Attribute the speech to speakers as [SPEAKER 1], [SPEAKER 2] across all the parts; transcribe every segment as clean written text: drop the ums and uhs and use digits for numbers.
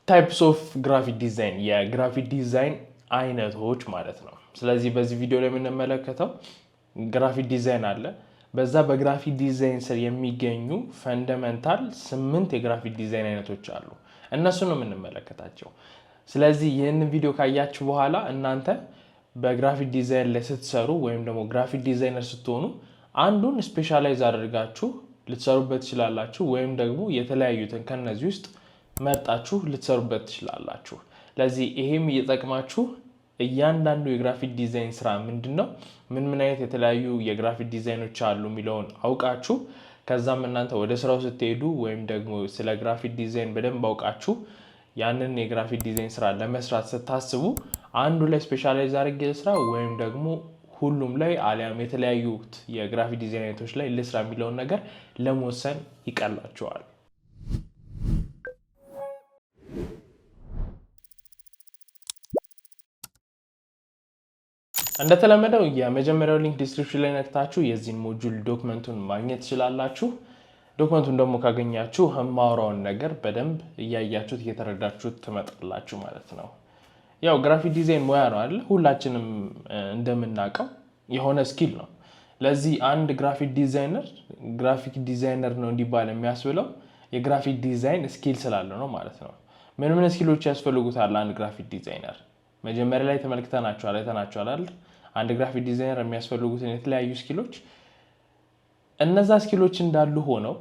[SPEAKER 1] ታይፕስ ኦፍ ግራፊክ ዲዛይን የግራፊክ ዲዛይን አይነቶች ማለት ነው። ስለዚህ በዚህ ቪዲዮ ላይ የምንመለከተው ግራፊክ ዲዛይን አለ። በዛ በግራፊክ ዲዛይን ስር የሚገኙ ፈንዳሜንታል 8 የግራፊክ ዲዛይን አይነቶች አሉ። እነሱን ነው የምንመለከታቸው። ስለዚህ ይህንን ቪዲዮ ካያችሁ በኋላ እናንተ በግራፊክ ዲዛይን ላይ ስትሰሩ ወይም ደግሞ ግራፊክ ዲዛይነር ስትሆኑ አንዱን ስፔሻላይዝ አድርጋችሁ ልትሰሩበት ትችላላችሁ፣ ወይም ደግሞ የተለያዩትን ከነዚህ ውስጥ መርጣችሁ ልትሰሩበት ትችላላችሁ። ለዚህ ይሄም እየጠቅማችሁ እያንዳንዱ የግራፊክ ዲዛይን ስራ ምንድነው፣ ምን አይነት የተለያዩ የግራፊክ ዲዛይኖች አሉ የሚለውን አውቃችሁ ከዛም እናንተ ወደ ስራው ስትሄዱ ወይም ደግሞ ስለ ግራፊክ ዲዛይን በደንብ አውቃችሁ ያንን የግራፊክ ዲዛይን ስራ ለመስራት ስታስቡ አንዱ ላይ ስፔሻላይዝ አድርጌ ልስራ ወይም ደግሞ ሁሉም ላይ አሊያም የተለያዩት የግራፊክ ዲዛይን አይነቶች ላይ ልስራ የሚለውን ነገር ለመወሰን ይቀላችኋል። እንደተለመደው የመጀመሪያው ሊንክ ዲስክሪፕሽን ላይ ነክታችሁ የዚህን ሞጁል ዶክመንቱን ማግኘት ትችላላችሁ። ዶክመንቱን ደግሞ ካገኛችሁ የማወራውን ነገር በደንብ እያያችሁት እየተረዳችሁት ትመጣላችሁ ማለት ነው። ያው ግራፊክ ዲዛይን ሙያ ነው አይደል? ሁላችንም እንደምናውቀው የሆነ ስኪል ነው። ለዚህ አንድ ግራፊክ ዲዛይነር ነው እንዲባል የሚያስብለው የግራፊክ ዲዛይን ስኪል ስላለው ነው ማለት ነው። ምን ስኪሎች ያስፈልጉታል አንድ ግራፊክ ዲዛይነር? መጀመሪያ ላይ አይተናቸዋል አይደል? አንድ ግራፊክ ዲዛይነር የሚያስፈልጉትን የተለያዩ ስኪሎች፣ እነዛ ስኪሎች እንዳሉ ሆነው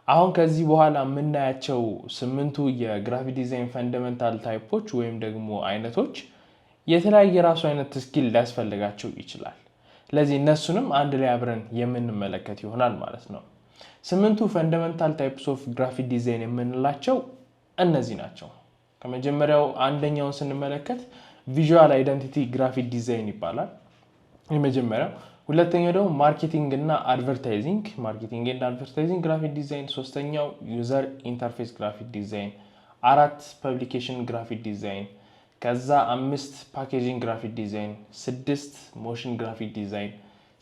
[SPEAKER 1] አሁን ከዚህ በኋላ የምናያቸው 8ቱ የግራፊክ ዲዛይን ፈንዳሜንታል ታይፖች ወይም ደግሞ አይነቶች የተለያየ ራሱ አይነት ስኪል ሊያስፈልጋቸው ይችላል። ለዚህ እነሱንም አንድ ላይ አብረን የምንመለከት ይሆናል ማለት ነው። 8ቱ ፈንዳሜንታል ታይፕስ ኦፍ ግራፊክ ዲዛይን የምንላቸው እነዚህ ናቸው። ከመጀመሪያው አንደኛውን ስንመለከት ቪዥዋል አይደንቲቲ ግራፊክ ዲዛይን ይባላል የመጀመሪያው። ሁለተኛው ደግሞ ማርኬቲንግ እና አድቨርታይዚንግ ግራፊክ ዲዛይን። ሶስተኛው ዩዘር ኢንተርፌስ ግራፊክ ዲዛይን። 4 ፐብሊኬሽን ግራፊክ ዲዛይን። ከዛ 5 ፓኬጂንግ ግራፊክ ዲዛይን። 6 ሞሽን ግራፊክ ዲዛይን።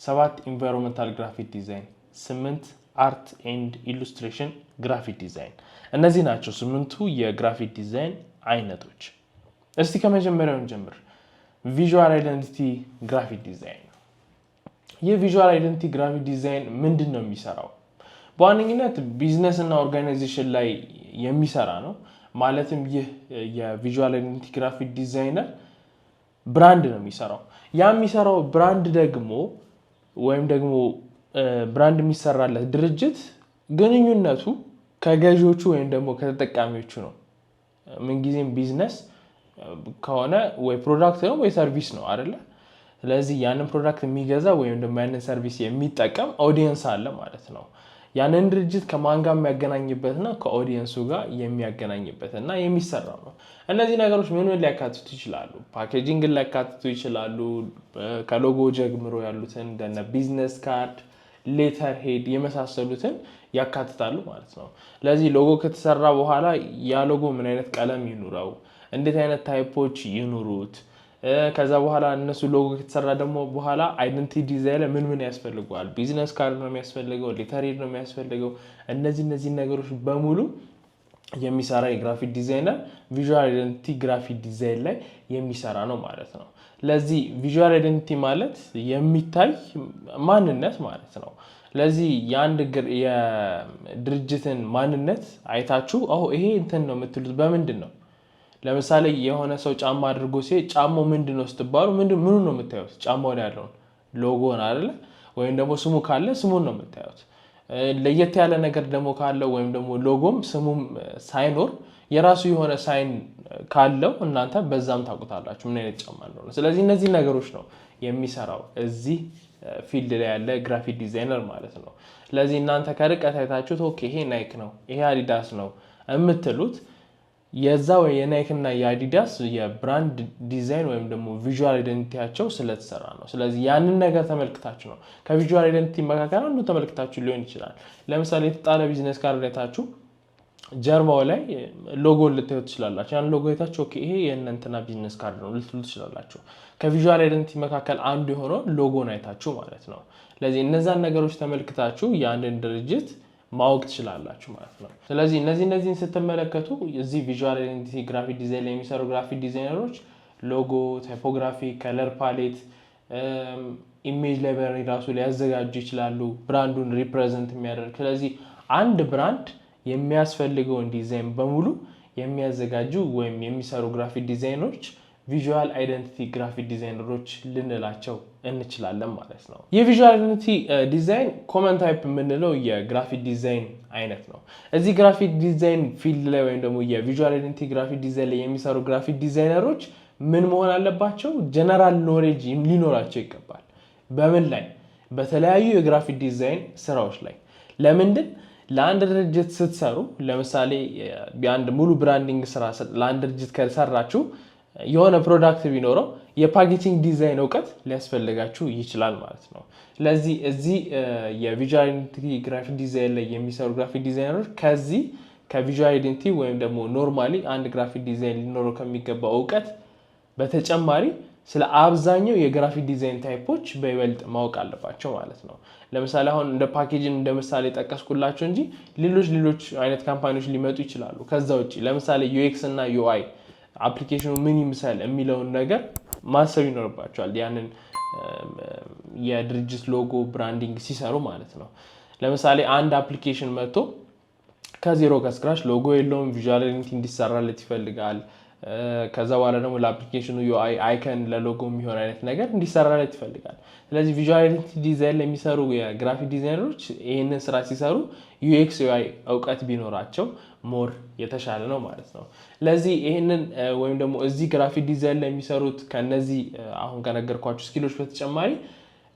[SPEAKER 1] 7 ኢንቫይሮንመንታል ግራፊክ ዲዛይን። 8 አርት ኤንድ ኢሉስትሬሽን ግራፊክ ዲዛይን። እነዚህ ናቸው 8ቱ የግራፊክ ዲዛይን አይነቶች። እስቲ ከመጀመሪያውን ጀምር። ቪዥዋል አይደንቲቲ ግራፊክ ዲዛይን። ይህ ቪዥዋል አይደንቲቲ ግራፊክ ዲዛይን ምንድን ነው የሚሰራው? በዋነኝነት ቢዝነስ እና ኦርጋናይዜሽን ላይ የሚሰራ ነው። ማለትም ይህ የቪዥዋል አይደንቲቲ ግራፊክ ዲዛይነር ብራንድ ነው የሚሰራው። ያ የሚሰራው ብራንድ ደግሞ ወይም ደግሞ ብራንድ የሚሰራለት ድርጅት ግንኙነቱ ከገዢዎቹ ወይም ደግሞ ከተጠቃሚዎቹ ነው። ምንጊዜም ቢዝነስ ከሆነ ወይ ፕሮዳክት ነው ወይ ሰርቪስ ነው አይደለ? ስለዚህ ያንን ፕሮዳክት የሚገዛ ወይም ደግሞ ያንን ሰርቪስ የሚጠቀም ኦዲየንስ አለ ማለት ነው። ያንን ድርጅት ከማን ጋር የሚያገናኝበትና ከኦዲየንሱ ጋር የሚያገናኝበትና የሚሰራው ነው። እነዚህ ነገሮች ምን ሊያካትቱ ይችላሉ? ፓኬጂንግን ሊያካትቱ ይችላሉ። ከሎጎ ጀምሮ ያሉትን እንደነ ቢዝነስ ካርድ፣ ሌተር ሄድ የመሳሰሉትን ያካትታሉ ማለት ነው። ለዚህ ሎጎ ከተሰራ በኋላ ያ ሎጎ ምን አይነት ቀለም ይኑረው፣ እንዴት አይነት ታይፖች ይኑሩት፣ ከዛ በኋላ እነሱ ሎጎ ከተሰራ ደግሞ በኋላ አይደንቲቲ ዲዛይን ላይ ምን ያስፈልገዋል? ቢዝነስ ካርድ ነው የሚያስፈልገው፣ ሌተር ሄድ ነው የሚያስፈልገው። እነዚህ ነገሮች በሙሉ የሚሰራ የግራፊክ ዲዛይነር ቪዥዋል አይደንቲቲ ግራፊክ ዲዛይን ላይ የሚሰራ ነው ማለት ነው። ለዚህ ቪዥዋል አይደንቲቲ ማለት የሚታይ ማንነት ማለት ነው። ለዚህ የአንድ የድርጅትን ማንነት አይታችሁ ይሄ እንትን ነው የምትሉት በምንድን ነው? ለምሳሌ የሆነ ሰው ጫማ አድርጎ ሲሄድ ጫማው ምንድን ነው ስትባሉ ምኑ ነው የምታዩት? ጫማው ላይ ያለውን ሎጎን አይደለ? ወይም ደግሞ ስሙ ካለ ስሙን ነው የምታዩት። ለየት ያለ ነገር ደግሞ ካለው ወይም ደግሞ ሎጎም ስሙም ሳይኖር የራሱ የሆነ ሳይን ካለው እናንተ በዛም ታውቁታላችሁ ምን አይነት ጫማ እንደሆነ። ስለዚህ እነዚህ ነገሮች ነው የሚሰራው እዚህ ፊልድ ላይ ያለ ግራፊክ ዲዛይነር ማለት ነው። ስለዚህ እናንተ ከርቀት አይታችሁት ኦኬ ይሄ ናይክ ነው ይሄ አዲዳስ ነው የምትሉት የዛው የናይክ እና የአዲዳስ የብራንድ ዲዛይን ወይም ደግሞ ቪዥዋል አይደንቲቲያቸው ስለተሰራ ነው። ስለዚህ ያንን ነገር ተመልክታችሁ ነው። ከቪዥዋል አይደንቲቲ መካከል አንዱ ተመልክታችሁ ሊሆን ይችላል። ለምሳሌ የተጣለ ቢዝነስ ካርድ አይታችሁ ጀርባው ላይ ሎጎ ልታዩት ትችላላችሁ። ያን ሎጎ አይታችሁ ኦኬ ይሄ የእናንተና ቢዝነስ ካርድ ነው ልትሉ ትችላላችሁ። ከቪዥዋል አይደንቲቲ መካከል አንዱ የሆነው ሎጎን አይታችሁ ማለት ነው። ስለዚህ እነዛን ነገሮች ተመልክታችሁ ያንን ድርጅት ማወቅ ትችላላችሁ ማለት ነው። ስለዚህ እነዚህን ስትመለከቱ እዚህ ቪዥዋል አይደንቲቲ ግራፊክ ዲዛይን ላይ የሚሰሩ ግራፊክ ዲዛይነሮች ሎጎ፣ ታይፖግራፊ፣ ከለር ፓሌት፣ ኢሜጅ ላይብራሪ ራሱ ሊያዘጋጁ ይችላሉ ብራንዱን ሪፕሬዘንት የሚያደርግ። ስለዚህ አንድ ብራንድ የሚያስፈልገውን ዲዛይን በሙሉ የሚያዘጋጁ ወይም የሚሰሩ ግራፊክ ዲዛይነሮች ቪዥዋል አይደንቲቲ ግራፊክ ዲዛይነሮች ልንላቸው እንችላለን ማለት ነው። የቪዥዋል አይደንቲቲ ዲዛይን ኮመን ታይፕ የምንለው የግራፊክ ዲዛይን አይነት ነው። እዚህ ግራፊክ ዲዛይን ፊልድ ላይ ወይም ደግሞ የቪዥዋል አይደንቲቲ ግራፊክ ዲዛይን ላይ የሚሰሩ ግራፊክ ዲዛይነሮች ምን መሆን አለባቸው? ጀነራል ኖሌጅ ሊኖራቸው ይገባል። በምን ላይ? በተለያዩ የግራፊክ ዲዛይን ስራዎች ላይ። ለምንድን? ለአንድ ድርጅት ስትሰሩ ለምሳሌ የአንድ ሙሉ ብራንዲንግ ስራ ለአንድ ድርጅት ከሰራችሁ የሆነ ፕሮዳክት ቢኖረው የፓኬጂንግ ዲዛይን እውቀት ሊያስፈልጋችሁ ይችላል ማለት ነው። ስለዚህ እዚህ የቪዥዋል አይደንቲቲ ግራፊክ ዲዛይን ላይ የሚሰሩ ግራፊክ ዲዛይነሮች ከዚህ ከቪዥዋል አይደንቲቲ ወይም ደግሞ ኖርማሊ አንድ ግራፊክ ዲዛይን ሊኖረው ከሚገባው እውቀት በተጨማሪ ስለ አብዛኛው የግራፊክ ዲዛይን ታይፖች በይበልጥ ማወቅ አለባቸው ማለት ነው። ለምሳሌ አሁን እንደ ፓኬጅን እንደ ምሳሌ ጠቀስኩላቸው እንጂ ሌሎች አይነት ካምፓኒዎች ሊመጡ ይችላሉ። ከዛ ውጪ ለምሳሌ ዩኤክስ እና ዩአይ አፕሊኬሽኑ ምን ይመስላል የሚለውን ነገር ማሰብ ይኖርባቸዋል። ያንን የድርጅት ሎጎ ብራንዲንግ ሲሰሩ ማለት ነው። ለምሳሌ አንድ አፕሊኬሽን መጥቶ ከዜሮ ከስክራች ሎጎ የለውም፣ ቪዥዋል አይደንቲቲ እንዲሰራለት ይፈልጋል። ከዛ በኋላ ደግሞ ለአፕሊኬሽኑ ዩአይ አይከን ለሎጎ የሚሆን አይነት ነገር እንዲሰራለት ይፈልጋል። ስለዚህ ቪዥዋል አይደንቲቲ ዲዛይን ላይ የሚሰሩ የግራፊክ ዲዛይነሮች ይህንን ስራ ሲሰሩ ዩኤክስ ዩአይ እውቀት ቢኖራቸው ሞር የተሻለ ነው ማለት ነው። ለዚህ ይህንን ወይም ደግሞ እዚህ ግራፊክ ዲዛይን ላይ የሚሰሩት ከነዚህ አሁን ከነገርኳቸው ስኪሎች በተጨማሪ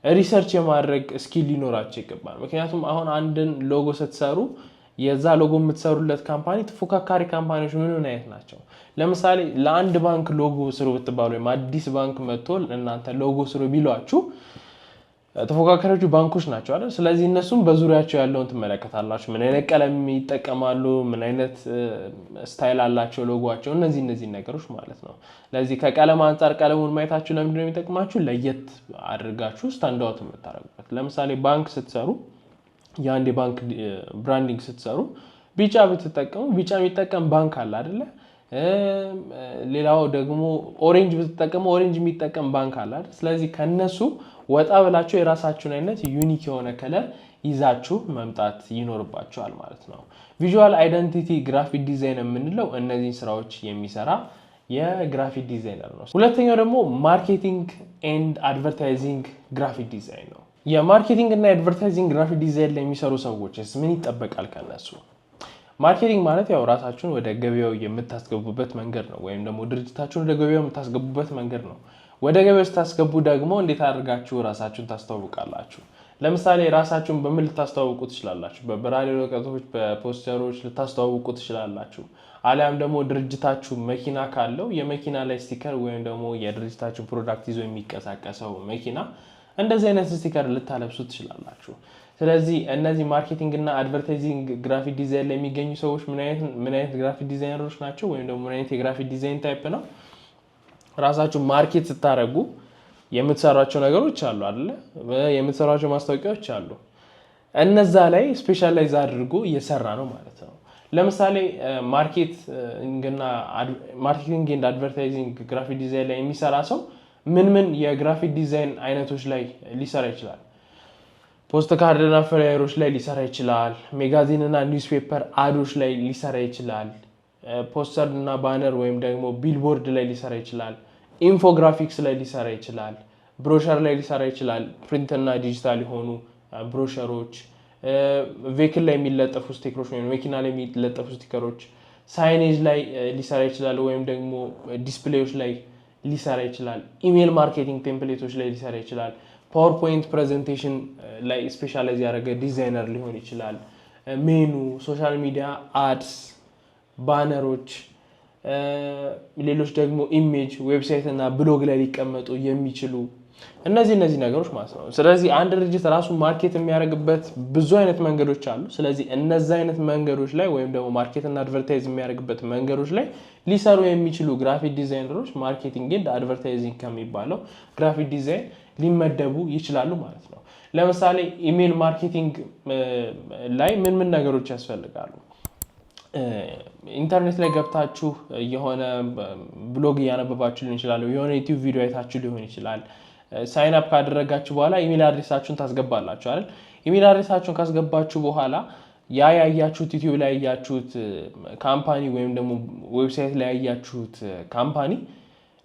[SPEAKER 1] ሪሰርች የማድረግ ስኪል ሊኖራቸው ይገባል። ምክንያቱም አሁን አንድን ሎጎ ስትሰሩ የዛ ሎጎ የምትሰሩለት ካምፓኒ ተፎካካሪ ካምፓኒዎች ምን አይነት ናቸው? ለምሳሌ ለአንድ ባንክ ሎጎ ስሩ ብትባሉ ወይም አዲስ ባንክ መጥቶ እናንተ ሎጎ ስሩ ቢሏችሁ ተፎካካሪዎቹ ባንኮች ናቸው አይደል? ስለዚህ እነሱም በዙሪያቸው ያለውን ትመለከታላችሁ። ምን አይነት ቀለም ይጠቀማሉ፣ ምን አይነት ስታይል አላቸው ሎጎአቸው፣ እነዚህ ነገሮች ማለት ነው። ስለዚህ ከቀለም አንፃር ቀለሙን ማየታችሁ ለምንድን ነው የሚጠቅማችሁ? ለየት አድርጋችሁ ስታንድ አውት የምታደርጉበት። ለምሳሌ ባንክ ስትሰሩ የአንድ የባንክ ብራንዲንግ ስትሰሩ ቢጫ ብትጠቀሙ ቢጫ የሚጠቀም ባንክ አለ አይደለ? ሌላው ደግሞ ኦሬንጅ ብትጠቀሙ ኦሬንጅ የሚጠቀም ባንክ አለ አይደል? ስለዚህ ከነሱ ወጣ ብላችሁ የራሳችሁን አይነት ዩኒክ የሆነ ከለር ይዛችሁ መምጣት ይኖርባችኋል ማለት ነው። ቪዥዋል አይደንቲቲ ግራፊክ ዲዛይን የምንለው እነዚህን ስራዎች የሚሰራ የግራፊክ ዲዛይነር ነው። ሁለተኛው ደግሞ ማርኬቲንግ ኤንድ አድቨርታይዚንግ ግራፊክ ዲዛይን ነው። የማርኬቲንግ እና የአድቨርታይዚንግ ግራፊክ ዲዛይን ላይ የሚሰሩ ሰዎችስ ምን ይጠበቃል ከነሱ? ማርኬቲንግ ማለት ያው ራሳችሁን ወደ ገበያው የምታስገቡበት መንገድ ነው፣ ወይም ደግሞ ድርጅታችሁን ወደ ገበያው የምታስገቡበት መንገድ ነው። ወደ ገበያው ስታስገቡ ደግሞ እንዴት አድርጋችሁ ራሳችሁን ታስተዋውቃላችሁ? ለምሳሌ ራሳችሁን በምን ልታስተዋውቁ ትችላላችሁ? በብራንድ ወረቀቶች፣ በፖስተሮች ልታስተዋውቁ ትችላላችሁ። አሊያም ደግሞ ድርጅታችሁ መኪና ካለው የመኪና ላይ ስቲከር ወይም ደግሞ የድርጅታችሁ ፕሮዳክት ይዞ የሚንቀሳቀሰው መኪና እንደዚህ አይነት ስቲከር ልታለብሱ ትችላላችሁ። ስለዚህ እነዚህ ማርኬቲንግ እና አድቨርታይዚንግ ግራፊክ ዲዛይን ላይ የሚገኙ ሰዎች ምን አይነት ግራፊክ ዲዛይነሮች ናቸው? ወይም ደግሞ ምን አይነት የግራፊክ ዲዛይን ታይፕ ነው? ራሳችሁ ማርኬት ስታደርጉ የምትሰሯቸው ነገሮች አሉ አይደለ? የምትሰሯቸው ማስታወቂያዎች አሉ። እነዛ ላይ ስፔሻላይዝ አድርጎ እየሰራ ነው ማለት ነው። ለምሳሌ ማርኬቲንግ ኤንድ አድቨርታይዚንግ ግራፊክ ዲዛይን ላይ የሚሰራ ሰው ምን የግራፊክ ዲዛይን አይነቶች ላይ ሊሰራ ይችላል? ፖስት ካርድና ፍላየሮች ላይ ሊሰራ ይችላል። ሜጋዚን እና ኒውስፔፐር አዶች ላይ ሊሰራ ይችላል። ፖስተር እና ባነር ወይም ደግሞ ቢልቦርድ ላይ ሊሰራ ይችላል። ኢንፎግራፊክስ ላይ ሊሰራ ይችላል። ብሮሸር ላይ ሊሰራ ይችላል። ፕሪንት እና ዲጂታል የሆኑ ብሮሸሮች፣ ቬክል ላይ የሚለጠፉ ስቲከሮች ወይም መኪና ላይ የሚለጠፉ ስቲከሮች፣ ሳይኔጅ ላይ ሊሰራ ይችላል። ወይም ደግሞ ዲስፕሌዮች ላይ ሊሰራ ይችላል። ኢሜል ማርኬቲንግ ቴምፕሌቶች ላይ ሊሰራ ይችላል። ፓወርፖይንት ፕሬዘንቴሽን ላይ ስፔሻላይዝ ያደረገ ዲዛይነር ሊሆን ይችላል። ሜኑ፣ ሶሻል ሚዲያ አድስ፣ ባነሮች፣ ሌሎች ደግሞ ኢሜጅ፣ ዌብሳይት እና ብሎግ ላይ ሊቀመጡ የሚችሉ እነዚህ ነገሮች ማለት ነው። ስለዚህ አንድ ድርጅት ራሱ ማርኬት የሚያደርግበት ብዙ አይነት መንገዶች አሉ። ስለዚህ እነዚህ አይነት መንገዶች ላይ ወይም ደግሞ ማርኬት እና አድቨርታይዝ የሚያደርግበት መንገዶች ላይ ሊሰሩ የሚችሉ ግራፊክ ዲዛይነሮች ማርኬቲንግ ኤንድ አድቨርታይዚንግ ከሚባለው ግራፊክ ዲዛይን ሊመደቡ ይችላሉ ማለት ነው። ለምሳሌ ኢሜል ማርኬቲንግ ላይ ምን ነገሮች ያስፈልጋሉ? ኢንተርኔት ላይ ገብታችሁ የሆነ ብሎግ እያነበባችሁ ሊሆን ይችላል፣ የሆነ ዩቲዩብ ቪዲዮ አይታችሁ ሊሆን ይችላል። ሳይን አፕ ካደረጋችሁ በኋላ ኢሜል አድሬሳችሁን ታስገባላችሁ አይደል? ኢሜል አድሬሳችሁን ካስገባችሁ በኋላ ያያችሁት ዩቲዩብ ላይ ያያችሁት ካምፓኒ ወይም ደግሞ ዌብሳይት ላይ ያያችሁት ካምፓኒ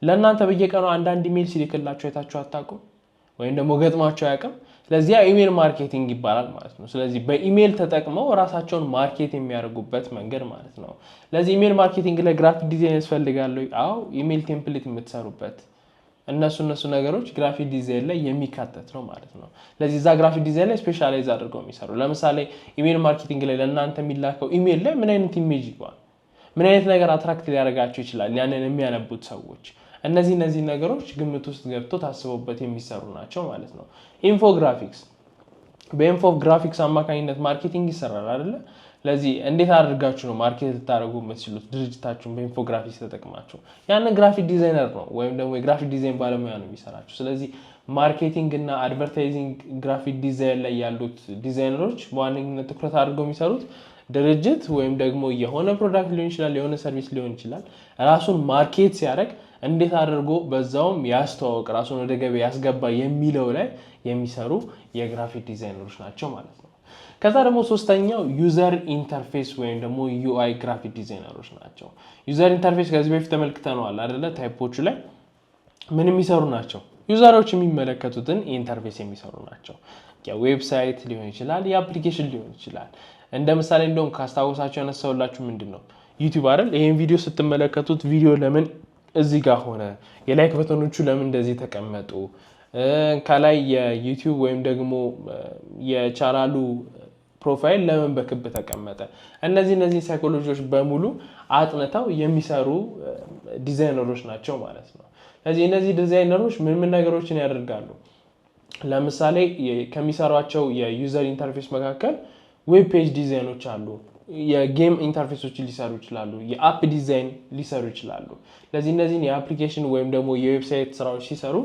[SPEAKER 1] ለእናንተ በየቀኑ አንዳንድ ኢሜል ሲልክላችሁ አይታችሁ አታውቁም? ወይም ደግሞ ገጥሟቸው አያውቅም? ስለዚህ ኢሜል ማርኬቲንግ ይባላል ማለት ነው። ስለዚህ በኢሜል ተጠቅመው ራሳቸውን ማርኬት የሚያደርጉበት መንገድ ማለት ነው። ስለዚህ ኢሜል ማርኬቲንግ ላይ ግራፊክ ዲዛይን ያስፈልጋል። አዎ፣ ኢሜል ቴምፕሌት የምትሰሩበት እነሱ ነገሮች ግራፊክ ዲዛይን ላይ የሚካተት ነው ማለት ነው። ስለዚህ እዛ ግራፊክ ዲዛይን ላይ ስፔሻላይዝ አድርገው የሚሰሩ ለምሳሌ ኢሜል ማርኬቲንግ ላይ ለእናንተ የሚላከው ኢሜል ላይ ምን አይነት ኢሜጅ ይገባል፣ ምን አይነት ነገር አትራክት ሊያደርጋቸው ይችላል ያንን የሚያነቡት ሰዎች፣ እነዚህ ነገሮች ግምት ውስጥ ገብቶ ታስበውበት የሚሰሩ ናቸው ማለት ነው። ኢንፎግራፊክስ፣ በኢንፎግራፊክስ አማካኝነት ማርኬቲንግ ይሰራል አይደለ? ስለዚህ እንዴት አድርጋችሁ ነው ማርኬት ልታደርጉ የምትችሉት ድርጅታችሁን በኢንፎግራፊክስ ተጠቅማችሁ? ያንን ግራፊክ ዲዛይነር ነው ወይም ደግሞ የግራፊክ ዲዛይን ባለሙያ ነው የሚሰራችሁ። ስለዚህ ማርኬቲንግ እና አድቨርታይዚንግ ግራፊክ ዲዛይን ላይ ያሉት ዲዛይነሮች በዋነኝነት ትኩረት አድርገው የሚሰሩት ድርጅት ወይም ደግሞ የሆነ ፕሮዳክት ሊሆን ይችላል፣ የሆነ ሰርቪስ ሊሆን ይችላል፣ ራሱን ማርኬት ሲያደርግ እንዴት አድርጎ በዛውም ያስተዋውቅ ራሱን ወደ ገበያ ያስገባ የሚለው ላይ የሚሰሩ የግራፊክ ዲዛይነሮች ናቸው ማለት ነው። ከዛ ደግሞ ሶስተኛው ዩዘር ኢንተርፌስ ወይም ደግሞ ዩአይ ግራፊክ ዲዛይነሮች ናቸው። ዩዘር ኢንተርፌስ ከዚህ በፊት ተመልክተነዋል አይደለ? ታይፖቹ ላይ ምን የሚሰሩ ናቸው? ዩዘሮች የሚመለከቱትን ኢንተርፌስ የሚሰሩ ናቸው። የዌብሳይት ሊሆን ይችላል፣ የአፕሊኬሽን ሊሆን ይችላል። እንደ ምሳሌ እንደውም ካስታወሳችሁ ያነሳውላችሁ ምንድን ነው ዩቲዩብ አይደል? ይሄን ቪዲዮ ስትመለከቱት ቪዲዮ ለምን እዚህ ጋር ሆነ፣ የላይክ በተኖቹ ለምን እንደዚህ ተቀመጡ፣ ከላይ የዩቲዩብ ወይም ደግሞ የቻናሉ ፕሮፋይል ለምን በክብ ተቀመጠ፣ እነዚህ ሳይኮሎጂዎች በሙሉ አጥንተው የሚሰሩ ዲዛይነሮች ናቸው ማለት ነው። ስለዚህ እነዚህ ዲዛይነሮች ምን ነገሮችን ያደርጋሉ? ለምሳሌ ከሚሰሯቸው የዩዘር ኢንተርፌስ መካከል ዌብ ፔጅ ዲዛይኖች አሉ፣ የጌም ኢንተርፌሶችን ሊሰሩ ይችላሉ፣ የአፕ ዲዛይን ሊሰሩ ይችላሉ። ስለዚህ እነዚህን የአፕሊኬሽን ወይም ደግሞ የዌብሳይት ስራዎች ሲሰሩ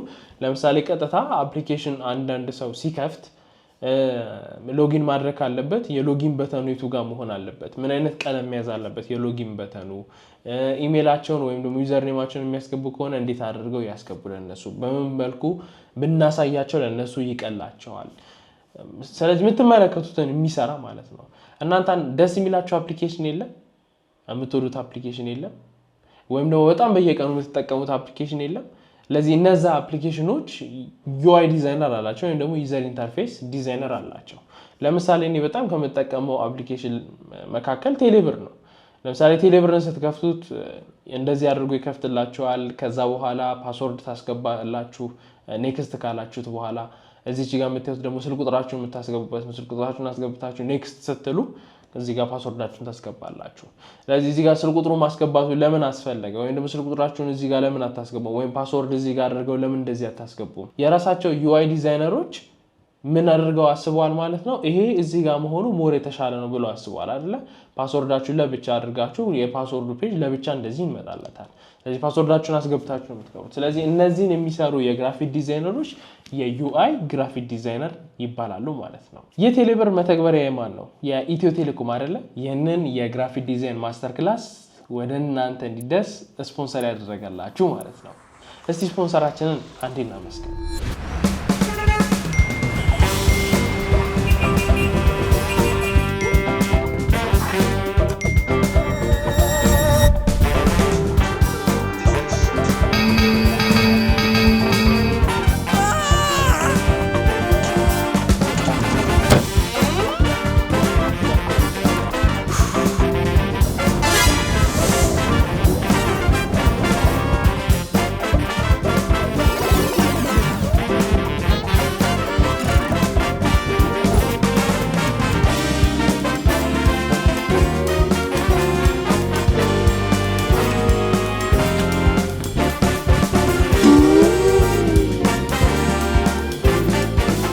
[SPEAKER 1] ለምሳሌ ቀጥታ አፕሊኬሽን አንዳንድ ሰው ሲከፍት ሎጊን ማድረግ አለበት። የሎጊን በተኑ የቱ ጋር መሆን አለበት? ምን አይነት ቀለም መያዝ አለበት የሎጊን በተኑ? ኢሜላቸውን ወይም ደግሞ ዩዘር ኔማቸውን የሚያስገቡ ከሆነ እንዴት አድርገው ያስገቡ? ለነሱ በምን መልኩ ብናሳያቸው ለነሱ ይቀላቸዋል? ስለዚህ የምትመለከቱትን የሚሰራ ማለት ነው። እናንተ ደስ የሚላቸው አፕሊኬሽን የለም? የምትወዱት አፕሊኬሽን የለም? ወይም ደግሞ በጣም በየቀኑ የምትጠቀሙት አፕሊኬሽን የለም? ለዚህ እነዛ አፕሊኬሽኖች ዩአይ ዲዛይነር አላቸው ወይም ደግሞ ዩዘር ኢንተርፌስ ዲዛይነር አላቸው። ለምሳሌ እኔ በጣም ከምጠቀመው አፕሊኬሽን መካከል ቴሌብር ነው። ለምሳሌ ቴሌብርን ስትከፍቱት እንደዚህ አድርጎ ይከፍትላችኋል። ከዛ በኋላ ፓስወርድ ታስገባላችሁ። ኔክስት ካላችሁት በኋላ እዚች ጋር የምታዩት ደግሞ ስልክ ቁጥራችሁን የምታስገቡበት ስልክ ቁጥራችሁን አስገብታችሁ ኔክስት ስትሉ እዚህ ጋር ፓስወርዳችሁን ታስገባላችሁ። ስለዚህ እዚህ ጋር ስልክ ቁጥሩን ማስገባቱ ለምን አስፈለገ? ወይም ደግሞ ስልክ ቁጥራችሁን እዚህ ጋር ለምን አታስገቡ? ወይም ፓስወርድ እዚህ ጋር አድርገው ለምን እንደዚህ አታስገቡ? የራሳቸው ዩአይ ዲዛይነሮች ምን አድርገው አስበዋል ማለት ነው። ይሄ እዚህ ጋር መሆኑ ሞር የተሻለ ነው ብለው አስበዋል አይደለ? ፓስወርዳችሁን ለብቻ አድርጋችሁ የፓስወርዱ ፔጅ ለብቻ እንደዚህ ይመጣለታል። ስለዚህ ፓስወርዳችሁን አስገብታችሁ ነው የምትገቡት። ስለዚህ እነዚህን የሚሰሩ የግራፊክ ዲዛይነሮች የዩአይ ግራፊክ ዲዛይነር ይባላሉ ማለት ነው። የቴሌብር መተግበሪያ የማን ነው? የኢትዮ ቴሌኮም አይደለ? ይህንን የግራፊክ ዲዛይን ማስተር ክላስ ወደ እናንተ እንዲደርስ ስፖንሰር ያደረገላችሁ ማለት ነው። እስቲ ስፖንሰራችንን አንዴ እናመስግን።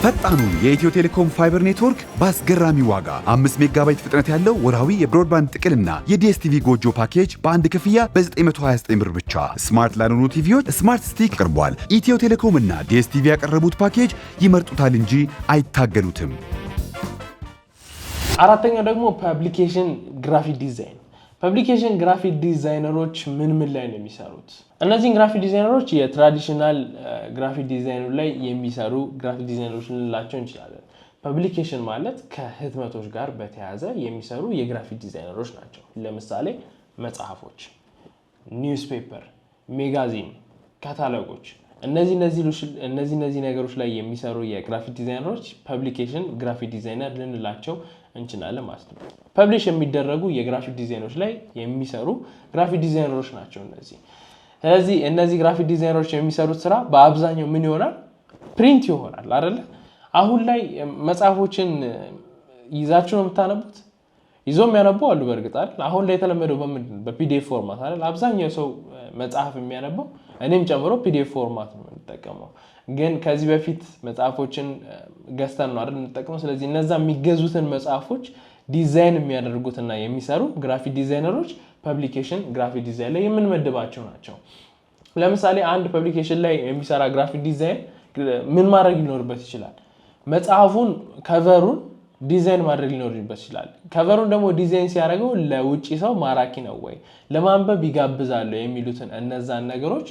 [SPEAKER 2] ፈጣኑን የኢትዮ ቴሌኮም ፋይበር ኔትወርክ በአስገራሚ ዋጋ 5 ሜጋባይት ፍጥነት ያለው ወርሃዊ የብሮድባንድ ጥቅልና የዲኤስቲቪ ጎጆ ፓኬጅ በአንድ ክፍያ በ929 ብር ብቻ። ስማርት ላልሆኑ ቲቪዎች ስማርት ስቲክ ቀርቧል። ኢትዮ ቴሌኮም እና ዲኤስቲቪ ያቀረቡት ፓኬጅ ይመርጡታል እንጂ አይታገሉትም።
[SPEAKER 1] አራተኛው ደግሞ ፐብሊኬሽን ግራፊክ ዲዛይን። ፐብሊኬሽን ግራፊክ ዲዛይነሮች ምን ላይ ነው የሚሰሩት? እነዚህን ግራፊክ ዲዛይነሮች የትራዲሽናል ግራፊክ ዲዛይኑ ላይ የሚሰሩ ግራፊክ ዲዛይነሮች ልንላቸው እንችላለን። ፐብሊኬሽን ማለት ከህትመቶች ጋር በተያያዘ የሚሰሩ የግራፊክ ዲዛይነሮች ናቸው። ለምሳሌ መጽሐፎች፣ ኒውስፔፐር፣ ሜጋዚን፣ ካታሎጎች እነዚህ ነገሮች ላይ የሚሰሩ የግራፊክ ዲዛይነሮች ፐብሊኬሽን ግራፊክ ዲዛይነር ልንላቸው እንችላለን ማለት ነው። ፐብሊሽ የሚደረጉ የግራፊክ ዲዛይኖች ላይ የሚሰሩ ግራፊክ ዲዛይነሮች ናቸው እነዚህ። ስለዚህ እነዚህ ግራፊክ ዲዛይነሮች የሚሰሩት ስራ በአብዛኛው ምን ይሆናል? ፕሪንት ይሆናል አይደለ? አሁን ላይ መጽሐፎችን ይዛችሁ ነው የምታነቡት? ይዞም ያነቡ አሉ በእርግጥ አይደል? አሁን ላይ የተለመደው በፒዲኤፍ ፎርማት አይደል? አብዛኛው ሰው መጽሐፍ የሚያነበው እኔም ጨምሮ ፒዲኤፍ ፎርማት ነው የምንጠቀመው። ግን ከዚህ በፊት መጽሐፎችን ገዝተን ነው አይደል የምንጠቀመው። ስለዚህ እነዛ የሚገዙትን መጽሐፎች ዲዛይን የሚያደርጉትና የሚሰሩ ግራፊክ ዲዛይነሮች ፐብሊኬሽን ግራፊክ ዲዛይን ላይ የምንመድባቸው ናቸው። ለምሳሌ አንድ ፐብሊኬሽን ላይ የሚሰራ ግራፊክ ዲዛይን ምን ማድረግ ሊኖርበት ይችላል? መጽሐፉን ከቨሩን ዲዛይን ማድረግ ሊኖርበት ይችላል። ከቨሩን ደግሞ ዲዛይን ሲያደርገው ለውጪ ሰው ማራኪ ነው ወይ ለማንበብ ይጋብዛል የሚሉትን እነዛን ነገሮች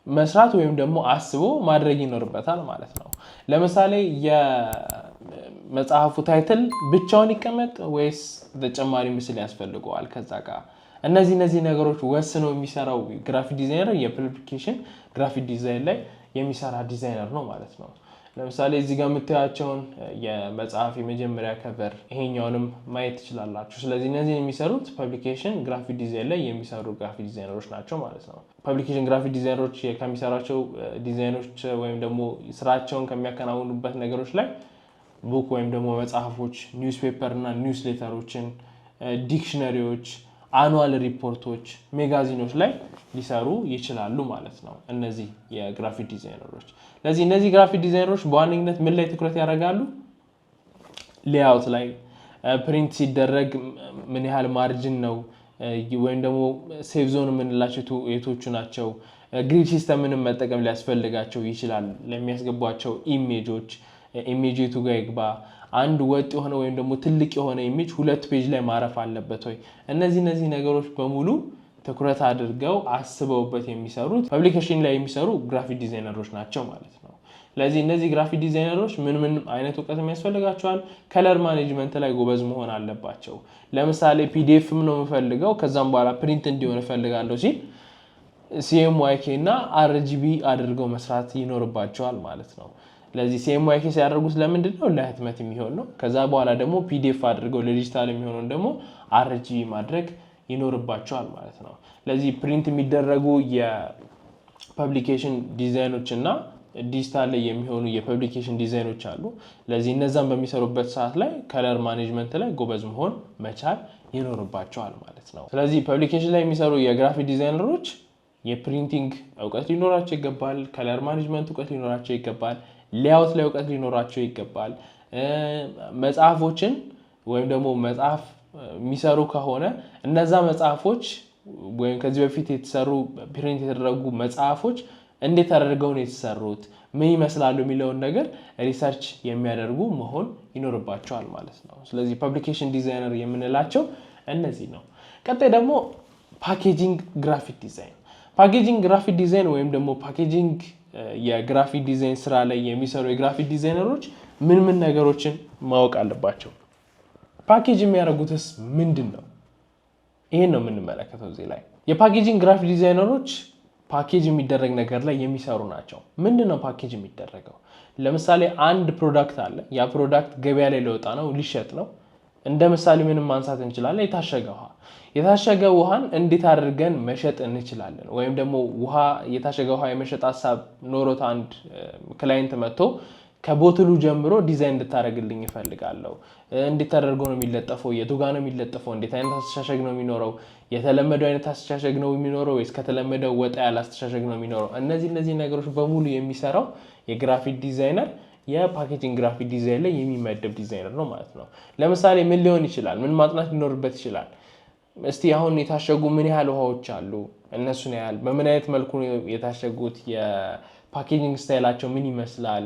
[SPEAKER 1] መስራት ወይም ደግሞ አስቦ ማድረግ ይኖርበታል ማለት ነው። ለምሳሌ የመጽሐፉ ታይትል ብቻውን ይቀመጥ ወይስ ተጨማሪ ምስል ያስፈልገዋል ከዛ ጋር? እነዚህ ነገሮች ወስነው የሚሰራው ግራፊክ ዲዛይነር የፐብሊኬሽን ግራፊክ ዲዛይን ላይ የሚሰራ ዲዛይነር ነው ማለት ነው። ለምሳሌ እዚህ ጋር የምታያቸውን የመጽሐፍ የመጀመሪያ ከቨር ይሄኛውንም ማየት ትችላላችሁ። ስለዚህ እነዚህ የሚሰሩት ፐብሊኬሽን ግራፊክ ዲዛይን ላይ የሚሰሩ ግራፊክ ዲዛይነሮች ናቸው ማለት ነው። ፐብሊኬሽን ግራፊክ ዲዛይነሮች ከሚሰራቸው ዲዛይኖች ወይም ደግሞ ስራቸውን ከሚያከናውኑበት ነገሮች ላይ ቡክ ወይም ደግሞ መጽሐፎች፣ ኒውስፔፐር እና ኒውስሌተሮችን፣ ዲክሽነሪዎች፣ አኑዋል ሪፖርቶች፣ ሜጋዚኖች ላይ ሊሰሩ ይችላሉ ማለት ነው እነዚህ የግራፊክ ዲዛይነሮች። ስለዚህ እነዚህ ግራፊክ ዲዛይነሮች በዋነኝነት ምን ላይ ትኩረት ያደርጋሉ? ሌአውት ላይ፣ ፕሪንት ሲደረግ ምን ያህል ማርጅን ነው ወይም ደግሞ ሴቭ ዞን የምንላቸው የቶቹ ናቸው። ግሪድ ሲስተምንም መጠቀም ሊያስፈልጋቸው ይችላል። ለሚያስገቧቸው ኢሜጆች ኢሜጅ የቱ ጋር ይግባ፣ አንድ ወጥ የሆነ ወይም ደግሞ ትልቅ የሆነ ኢሜጅ ሁለት ፔጅ ላይ ማረፍ አለበት ወይ? እነዚህ ነገሮች በሙሉ ትኩረት አድርገው አስበውበት የሚሰሩት ፐብሊኬሽን ላይ የሚሰሩ ግራፊክ ዲዛይነሮች ናቸው ማለት ነው። ስለዚህ እነዚህ ግራፊክ ዲዛይነሮች ምን አይነት እውቀት የሚያስፈልጋቸዋል? ከለር ማኔጅመንት ላይ ጎበዝ መሆን አለባቸው። ለምሳሌ ፒዲኤፍም ነው የምፈልገው ከዛም በኋላ ፕሪንት እንዲሆን እፈልጋለሁ ሲል ሲኤምዋይኬ እና አርጂቢ አድርገው መስራት ይኖርባቸዋል ማለት ነው። ስለዚህ ሲኤምዋይኬ ሲያደርጉት ለምንድን ነው? ለህትመት የሚሆን ነው። ከዛ በኋላ ደግሞ ፒዲኤፍ አድርገው ለዲጂታል የሚሆነውን ደግሞ አርጂቢ ማድረግ ይኖርባቸዋል ማለት ነው። ስለዚህ ፕሪንት የሚደረጉ የፐብሊኬሽን ዲዛይኖች እና ዲጂታል ላይ የሚሆኑ የፐብሊኬሽን ዲዛይኖች አሉ። ስለዚህ እነዛን በሚሰሩበት ሰዓት ላይ ከለር ማኔጅመንት ላይ ጎበዝ መሆን መቻል ይኖርባቸዋል ማለት ነው። ስለዚህ ፐብሊኬሽን ላይ የሚሰሩ የግራፊክ ዲዛይነሮች የፕሪንቲንግ እውቀት ሊኖራቸው ይገባል። ከለር ማኔጅመንት እውቀት ሊኖራቸው ይገባል። ሌአውት ላይ እውቀት ሊኖራቸው ይገባል። መጽሐፎችን ወይም ደግሞ መጽሐፍ የሚሰሩ ከሆነ እነዛ መጽሐፎች ወይም ከዚህ በፊት የተሰሩ ፕሪንት የተደረጉ መጽሐፎች እንዴት አድርገው ነው የተሰሩት፣ ምን ይመስላሉ የሚለውን ነገር ሪሰርች የሚያደርጉ መሆን ይኖርባቸዋል ማለት ነው። ስለዚህ ፐብሊኬሽን ዲዛይነር የምንላቸው እነዚህ ነው። ቀጣይ ደግሞ ፓኬጂንግ ግራፊክ ዲዛይን። ፓኬጂንግ ግራፊክ ዲዛይን ወይም ደግሞ ፓኬጂንግ የግራፊክ ዲዛይን ስራ ላይ የሚሰሩ የግራፊክ ዲዛይነሮች ምን ነገሮችን ማወቅ አለባቸው? ፓኬጅ የሚያደርጉትስ ምንድን ነው? ይሄን ነው የምንመለከተው እዚህ ላይ። የፓኬጂንግ ግራፊክ ዲዛይነሮች ፓኬጅ የሚደረግ ነገር ላይ የሚሰሩ ናቸው። ምንድን ነው ፓኬጅ የሚደረገው? ለምሳሌ አንድ ፕሮዳክት አለ። ያ ፕሮዳክት ገበያ ላይ ሊወጣ ነው፣ ሊሸጥ ነው። እንደ ምሳሌ ምንም ማንሳት እንችላለን። የታሸገ ውሃን እንዴት አድርገን መሸጥ እንችላለን? ወይም ደግሞ የታሸገ ውሃ የመሸጥ ሀሳብ ኖሮት አንድ ክላይንት መጥቶ ከቦትሉ ጀምሮ ዲዛይን እንድታደርግልኝ ይፈልጋለሁ። እንዴት ተደርጎ ነው የሚለጠፈው? የቱ ጋር ነው የሚለጠፈው? እንዴት አይነት አስተሻሸግ ነው የሚኖረው? የተለመደው አይነት አስተሻሸግ ነው የሚኖረው ወይስ ከተለመደው ወጣ ያለ አስተሻሸግ ነው የሚኖረው? እነዚህ ነገሮች በሙሉ የሚሰራው የግራፊክ ዲዛይነር የፓኬጂንግ ግራፊክ ዲዛይን ላይ የሚመደብ ዲዛይነር ነው ማለት ነው። ለምሳሌ ምን ሊሆን ይችላል? ምን ማጥናት ሊኖርበት ይችላል? እስቲ አሁን የታሸጉ ምን ያህል ውሃዎች አሉ? እነሱን ያህል በምን አይነት መልኩ የታሸጉት? የፓኬጂንግ ስታይላቸው ምን ይመስላል?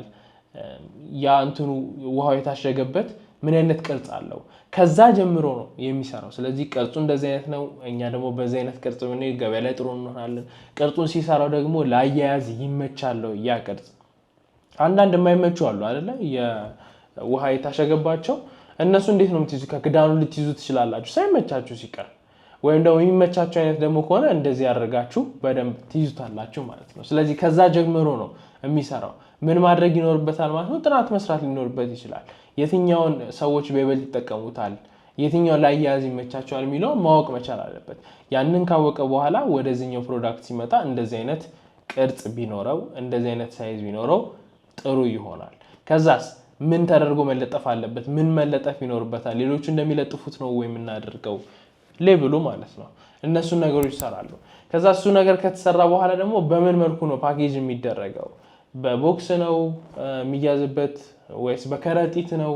[SPEAKER 1] ያ እንትኑ ውሃው የታሸገበት ምን አይነት ቅርጽ አለው? ከዛ ጀምሮ ነው የሚሰራው። ስለዚህ ቅርጹ እንደዚህ አይነት ነው፣ እኛ ደግሞ በዚህ አይነት ቅርጽ ምን ገበያ ላይ ጥሩ እንሆናለን። ቅርጹን ሲሰራው ደግሞ ለአያያዝ ይመቻል ያ ቅርጽ። አንዳንድ የማይመቹ አሉ አይደለ? የውሃ የታሸገባቸው እነሱ እንዴት ነው የምትይዙ? ከክዳኑ ልትይዙ ትችላላችሁ ሳይመቻችሁ ሲቀር። ወይም ደግሞ የሚመቻችሁ አይነት ደግሞ ከሆነ እንደዚህ ያደርጋችሁ በደንብ ትይዙታላችሁ ማለት ነው። ስለዚህ ከዛ ጀምሮ ነው የሚሰራው። ምን ማድረግ ይኖርበታል ማለት ነው? ጥናት መስራት ሊኖርበት ይችላል። የትኛውን ሰዎች በይበልጥ ይጠቀሙታል፣ የትኛው ላይ ያዝ ይመቻቸዋል የሚለውን ማወቅ መቻል አለበት። ያንን ካወቀ በኋላ ወደዚህኛው ፕሮዳክት ሲመጣ እንደዚህ አይነት ቅርጽ ቢኖረው፣ እንደዚህ አይነት ሳይዝ ቢኖረው ጥሩ ይሆናል። ከዛስ ምን ተደርጎ መለጠፍ አለበት? ምን መለጠፍ ይኖርበታል? ሌሎቹ እንደሚለጥፉት ነው ወይ የምናደርገው? ሌብሉ ማለት ነው። እነሱን ነገሮች ይሰራሉ። ከዛ እሱ ነገር ከተሰራ በኋላ ደግሞ በምን መልኩ ነው ፓኬጅ የሚደረገው? በቦክስ ነው የሚያዝበት ወይስ በከረጢት ነው?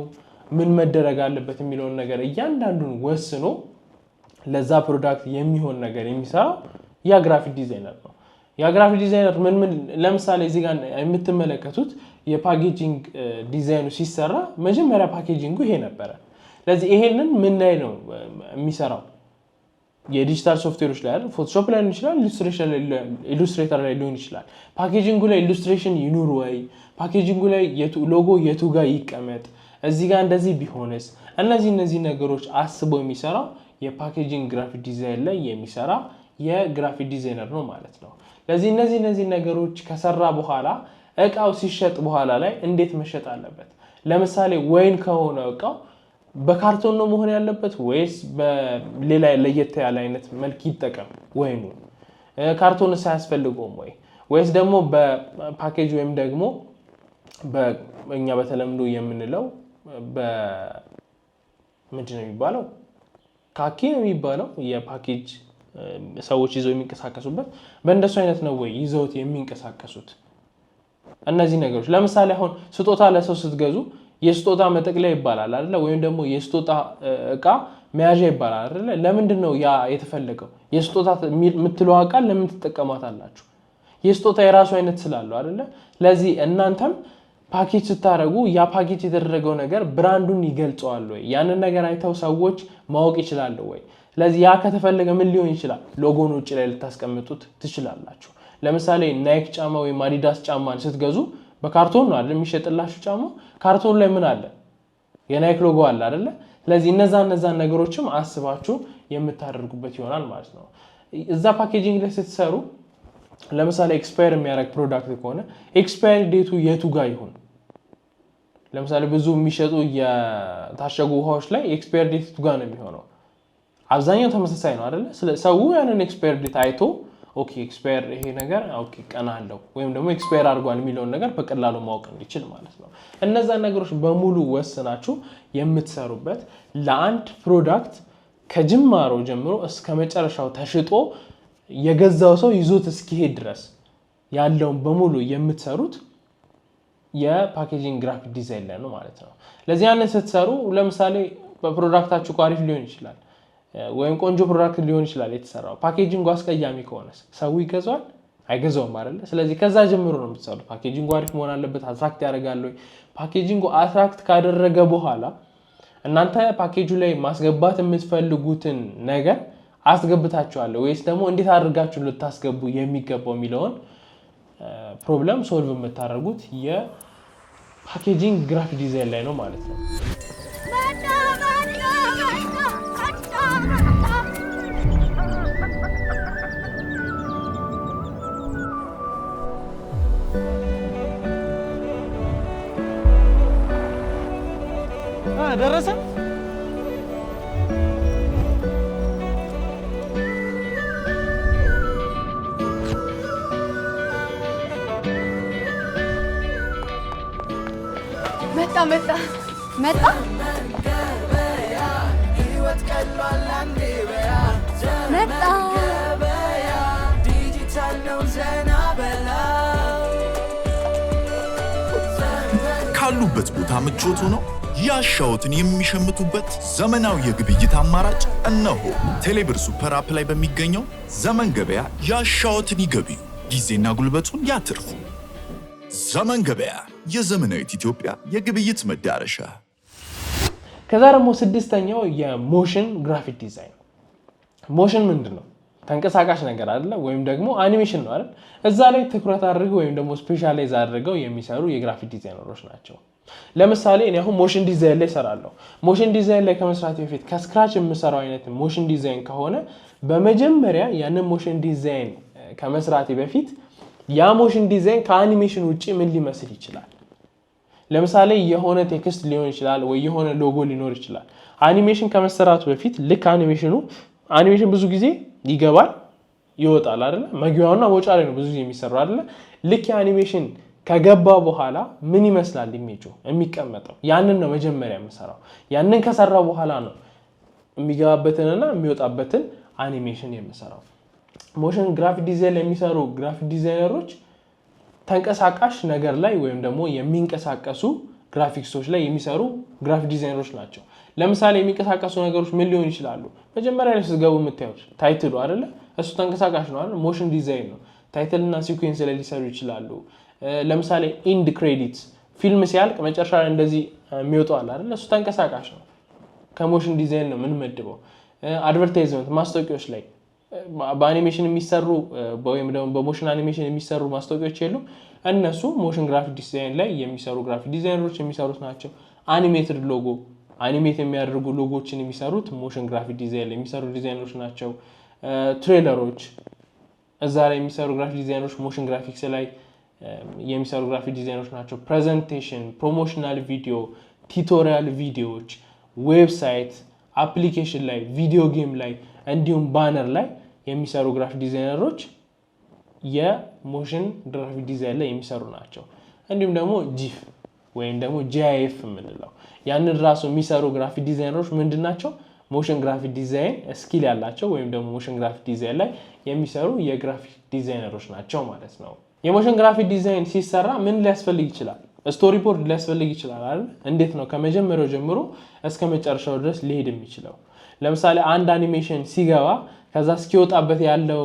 [SPEAKER 1] ምን መደረግ አለበት የሚለውን ነገር እያንዳንዱን ወስኖ ለዛ ፕሮዳክት የሚሆን ነገር የሚሰራው ያ ግራፊክ ዲዛይነር ነው። ያ ግራፊክ ዲዛይነር ምን ለምሳሌ እዚህ ጋር የምትመለከቱት የፓኬጂንግ ዲዛይኑ ሲሰራ መጀመሪያ ፓኬጂንጉ ይሄ ነበረ። ስለዚህ ይሄንን ምን ላይ ነው የሚሰራው? የዲጂታል ሶፍትዌሮች ላይ አይደል? ፎቶሾፕ ላይ ሊሆን ይችላል፣ ኢሉስትሬተር ላይ ሊሆን ይችላል። ፓኬጂንጉ ላይ ኢሉስትሬሽን ይኑር ወይ? ፓኬጂንጉ ላይ ሎጎ የቱ ጋር ይቀመጥ? እዚህ ጋር እንደዚህ ቢሆንስ? እነዚህ ነገሮች አስቦ የሚሰራው የፓኬጂንግ ግራፊክ ዲዛይን ላይ የሚሰራ የግራፊክ ዲዛይነር ነው ማለት ነው። ስለዚህ እነዚህ ነገሮች ከሰራ በኋላ እቃው ሲሸጥ በኋላ ላይ እንዴት መሸጥ አለበት? ለምሳሌ ወይን ከሆነ እቃው በካርቶን ነው መሆን ያለበት ወይስ በሌላ ለየት ያለ አይነት መልክ ይጠቀም? ወይኑ ካርቶን ሳያስፈልገውም ወይስ ደግሞ በፓኬጅ ወይም ደግሞ በእኛ በተለምዶ የምንለው ምንድን ነው የሚባለው? ካኪ ነው የሚባለው የፓኬጅ ሰዎች ይዘው የሚንቀሳቀሱበት። በእንደሱ አይነት ነው ወይ ይዘውት የሚንቀሳቀሱት? እነዚህ ነገሮች ለምሳሌ አሁን ስጦታ ለሰው ስትገዙ የስጦታ መጠቅለያ ይባላል አይደለ? ወይም ደግሞ የስጦታ እቃ መያዣ ይባላል አይደለ? ለምንድን ነው ያ የተፈለገው? የስጦታ የምትለዋ ቃል ለምን ትጠቀማታላችሁ? የስጦታ የራሱ አይነት ስላለው አይደለ? ለዚህ እናንተም ፓኬጅ ስታደርጉ ያ ፓኬጅ የተደረገው ነገር ብራንዱን ይገልጸዋል ወይ? ያንን ነገር አይተው ሰዎች ማወቅ ይችላሉ ወይ? ስለዚህ ያ ከተፈለገ ምን ሊሆን ይችላል? ሎጎን ውጭ ላይ ልታስቀምጡት ትችላላችሁ። ለምሳሌ ናይክ ጫማ ወይም አዲዳስ ጫማን ስትገዙ በካርቶን ነው አይደል የሚሸጥላችሁ ጫማ። ካርቶን ላይ ምን አለ? የናይክ ሎጎ አለ አይደለ? ስለዚህ እነዛን ነገሮችም አስባችሁ የምታደርጉበት ይሆናል ማለት ነው። እዛ ፓኬጂንግ ላይ ስትሰሩ ለምሳሌ ኤክስፓየር የሚያደርግ ፕሮዳክት ከሆነ ኤክስፓየር ዴቱ የቱ ጋር ይሁን? ለምሳሌ ብዙ የሚሸጡ የታሸጉ ውሃዎች ላይ ኤክስፓየር ዴት የቱ ጋር ነው የሚሆነው? አብዛኛው ተመሳሳይ ነው አይደለ? ሰው ያንን ኤክስፓየር ዴት አይቶ ኦኬ ኤክስፓየር ይሄ ነገር ኦኬ ቀን አለው ወይም ደግሞ ኤክስፓየር አድርጓል የሚለውን ነገር በቀላሉ ማወቅ እንዲችል ማለት ነው። እነዛን ነገሮች በሙሉ ወስናችሁ የምትሰሩበት ለአንድ ፕሮዳክት ከጅማሮ ጀምሮ እስከ መጨረሻው ተሽጦ የገዛው ሰው ይዞት እስኪሄድ ድረስ ያለውን በሙሉ የምትሰሩት የፓኬጂንግ ግራፊክ ዲዛይን ላይ ነው ማለት ነው። ለዚህ ያንን ስትሰሩ ለምሳሌ በፕሮዳክታችሁ አሪፍ ሊሆን ይችላል ወይም ቆንጆ ፕሮዳክት ሊሆን ይችላል የተሰራው። ፓኬጂንጉ አስቀያሚ ከሆነስ ሰው ይገዛዋል? አይገዛውም አይደል? ስለዚህ ከዛ ጀምሮ ነው የምትሰሩት። ፓኬጂንጉ አሪፍ መሆን አለበት። አትራክት ያደርጋል ወይ? ፓኬጂንጉ አትራክት ካደረገ በኋላ እናንተ ፓኬጁ ላይ ማስገባት የምትፈልጉትን ነገር አስገብታችኋል ወይስ ደግሞ እንዴት አድርጋችሁ ልታስገቡ የሚገባው የሚለውን ፕሮብለም ሶልቭ የምታደርጉት የፓኬጂንግ ግራፊክ ዲዛይን ላይ ነው ማለት ነው። ደረሰ?
[SPEAKER 3] መጣ
[SPEAKER 4] ካሉ
[SPEAKER 3] ባሉበት ቦታ ምቾቱ ነው ያሻውትን የሚሸምቱበት ዘመናዊ የግብይት አማራጭ እነሆ ቴሌብር ሱፐር አፕ ላይ በሚገኘው ዘመን ገበያ ያሻውትን ይገቡ ጊዜና ጉልበቱን ያትርፉ ዘመን ገበያ የዘመናዊት ኢትዮጵያ የግብይት መዳረሻ
[SPEAKER 1] ከዛ ደግሞ ስድስተኛው የሞሽን ግራፊክ ዲዛይን ሞሽን ምንድነው ተንቀሳቃሽ ነገር አይደለ ወይም ደግሞ አኒሜሽን ነው አይደል እዛ ላይ ትኩረት አድርገው ወይም ደግሞ ስፔሻላይዝ አድርገው የሚሰሩ የግራፊክ ዲዛይነሮች ናቸው ለምሳሌ እኔ አሁን ሞሽን ዲዛይን ላይ ሰራለሁ ሞሽን ዲዛይን ላይ ከመስራት በፊት ከስክራች የምሰራው አይነት ሞሽን ዲዛይን ከሆነ በመጀመሪያ ያንን ሞሽን ዲዛይን ከመስራቴ በፊት ያ ሞሽን ዲዛይን ከአኒሜሽን ውጪ ምን ሊመስል ይችላል ለምሳሌ የሆነ ቴክስት ሊሆን ይችላል ወይ የሆነ ሎጎ ሊኖር ይችላል አኒሜሽን ከመሰራቱ በፊት ልክ አኒሜሽን ብዙ ጊዜ ይገባል ይወጣል አይደል መግቢያውና መውጫው ላይ ነው ብዙ ጊዜ የሚሰራው አይደል ልክ የአኒሜሽን ከገባ በኋላ ምን ይመስላል ኢሜጁ የሚቀመጠው ያንን ነው መጀመሪያ የምሰራው ያንን ከሰራው በኋላ ነው የሚገባበትንና የሚወጣበትን አኒሜሽን የምሰራው ሞሽን ግራፊክ ዲዛይን የሚሰሩ ግራፊክ ዲዛይነሮች ተንቀሳቃሽ ነገር ላይ ወይም ደግሞ የሚንቀሳቀሱ ግራፊክሶች ላይ የሚሰሩ ግራፊክ ዲዛይነሮች ናቸው ለምሳሌ የሚንቀሳቀሱ ነገሮች ምን ሊሆን ይችላሉ መጀመሪያ ላይ ስትገቡ የምታዩት ታይትሉ አይደለ እሱ ተንቀሳቃሽ ነው አይደል ሞሽን ዲዛይን ነው ታይትል እና ሲኩዌንስ ላይ ሊሰሩ ይችላሉ ለምሳሌ ኢንድ ክሬዲት ፊልም ሲያልቅ መጨረሻ ላይ እንደዚህ የሚወጣው አለ አይደል እሱ ተንቀሳቃሽ ነው ከሞሽን ዲዛይን ነው ምን መድበው አድቨርታይዝመንት ማስታወቂያዎች ላይ በአኒሜሽን የሚሰሩ ወይም ደግሞ በሞሽን አኒሜሽን የሚሰሩ ማስታወቂያዎች የሉ እነሱ ሞሽን ግራፊክ ዲዛይን ላይ የሚሰሩ ግራፊክ ዲዛይነሮች የሚሰሩት ናቸው አኒሜትድ ሎጎ አኒሜት የሚያደርጉ ሎጎችን የሚሰሩት ሞሽን ግራፊክ ዲዛይን ላይ የሚሰሩ ዲዛይነሮች ናቸው ትሬለሮች እዛ ላይ የሚሰሩ ግራፊክ ዲዛይነሮች ሞሽን ግራፊክስ ላይ የሚሰሩ ግራፊክ ዲዛይነሮች ናቸው ፕሬዘንቴሽን ፕሮሞሽናል ቪዲዮ ቲዩቶሪያል ቪዲዮዎች ዌብሳይት አፕሊኬሽን ላይ ቪዲዮ ጌም ላይ እንዲሁም ባነር ላይ የሚሰሩ ግራፊክ ዲዛይነሮች የሞሽን ግራፊክ ዲዛይን ላይ የሚሰሩ ናቸው እንዲሁም ደግሞ ጂፍ ወይም ደግሞ ጂአይኤፍ የምንለው ያንን ራሱ የሚሰሩ ግራፊክ ዲዛይነሮች ምንድናቸው ሞሽን ግራፊክ ዲዛይን ስኪል ያላቸው ወይም ደግሞ ሞሽን ግራፊክ ዲዛይን ላይ የሚሰሩ የግራፊክ ዲዛይነሮች ናቸው ማለት ነው የሞሽን ግራፊክ ዲዛይን ሲሰራ ምን ሊያስፈልግ ይችላል ስቶሪ ቦርድ ሊያስፈልግ ይችላል አይደል እንዴት ነው ከመጀመሪያው ጀምሮ እስከ መጨረሻው ድረስ ሊሄድ የሚችለው ለምሳሌ አንድ አኒሜሽን ሲገባ ከዛ እስኪወጣበት ያለው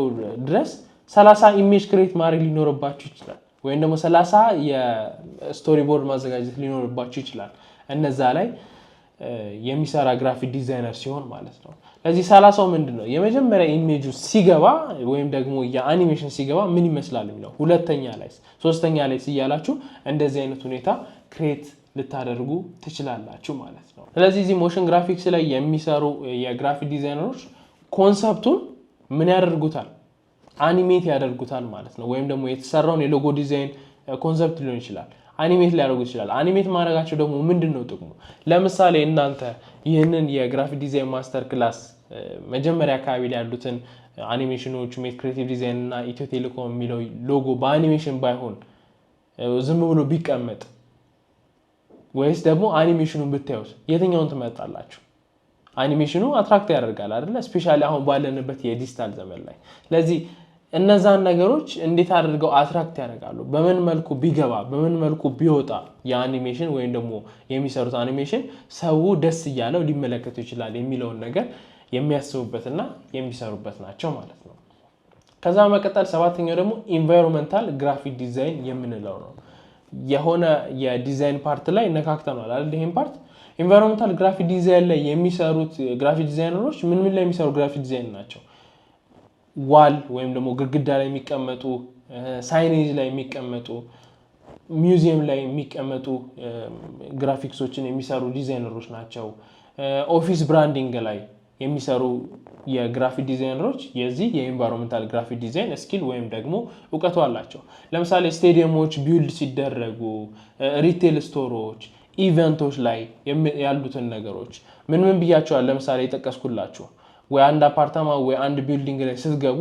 [SPEAKER 1] ድረስ 30 ኢሜጅ ክሬት ማድረግ ሊኖርባችሁ ይችላል ወይም ደግሞ 30 የስቶሪ ቦርድ ማዘጋጀት ሊኖርባችሁ ይችላል እነዛ ላይ የሚሰራ ግራፊክ ዲዛይነር ሲሆን ማለት ነው ለዚህ 30 ምንድነው የመጀመሪያ ኢሜጁ ሲገባ ወይም ደግሞ የአኒሜሽን ሲገባ ምን ይመስላል የሚለው ሁለተኛ ላይ ሶስተኛ ላይ ሲያላችሁ እንደዚህ አይነት ሁኔታ ክሬት ልታደርጉ ትችላላችሁ ማለት ነው ስለዚህ እዚህ ሞሽን ግራፊክስ ላይ የሚሰሩ የግራፊክ ዲዛይነሮች ኮንሰፕቱን ምን ያደርጉታል አኒሜት ያደርጉታል ማለት ነው ወይም ደግሞ የተሰራውን የሎጎ ዲዛይን ኮንሰፕት ሊሆን ይችላል አኒሜት ሊያደርጉ ይችላል አኒሜት ማድረጋቸው ደግሞ ምንድነው ጥቅሙ ለምሳሌ እናንተ ይህንን የግራፊክ ዲዛይን ማስተር ክላስ መጀመሪያ አካባቢ ላይ ያሉትን አኒሜሽኖች ሜት ክሬቲቭ ዲዛይን እና ኢትዮ ቴሌኮም የሚለው ሎጎ በአኒሜሽን ባይሆን ዝም ብሎ ቢቀመጥ ወይስ ደግሞ አኒሜሽኑን ብታዩት የትኛውን ትመርጣላችሁ አኒሜሽኑ አትራክት ያደርጋል አይደል ስፔሻሊ አሁን ባለንበት የዲጂታል ዘመን ላይ ስለዚህ እነዛን ነገሮች እንዴት አድርገው አትራክት ያደርጋሉ በምን መልኩ ቢገባ በምን መልኩ ቢወጣ የአኒሜሽን ወይም ደግሞ የሚሰሩት አኒሜሽን ሰው ደስ ይያለው ሊመለከቱ ይችላል የሚለውን ነገር የሚያስቡበትና የሚሰሩበት ናቸው ማለት ነው ከዛ መቀጠል ሰባተኛው ደግሞ ኢንቫይሮንመንታል ግራፊክ ዲዛይን የምንለው ነው የሆነ የዲዛይን ፓርት ላይ ነካክተናል አይደል ይሄን ፓርት ኢንቫይሮንመንታል ግራፊክ ዲዛይን ላይ የሚሰሩት ግራፊክ ዲዛይነሮች ምን ላይ የሚሰሩ ግራፊክ ዲዛይን ናቸው ዋል ወይም ደግሞ ግድግዳ ላይ የሚቀመጡ ሳይኔጅ ላይ የሚቀመጡ ሚውዚየም ላይ የሚቀመጡ ግራፊክሶችን የሚሰሩ ዲዛይነሮች ናቸው ኦፊስ ብራንዲንግ ላይ የሚሰሩ የግራፊክ ዲዛይነሮች የዚህ የኢንቫይሮንመንታል ግራፊክ ዲዛይን ስኪል ወይም ደግሞ ዕውቀቱ አላቸው ለምሳሌ ስቴዲየሞች ቢልድ ሲደረጉ ሪቴል ስቶሮች ኢቨንቶች ላይ ያሉትን ነገሮች ምን ብያቸዋል ለምሳሌ የጠቀስኩላችሁ ወይ አንድ አፓርታማ ወይ አንድ ቢልዲንግ ላይ ስትገቡ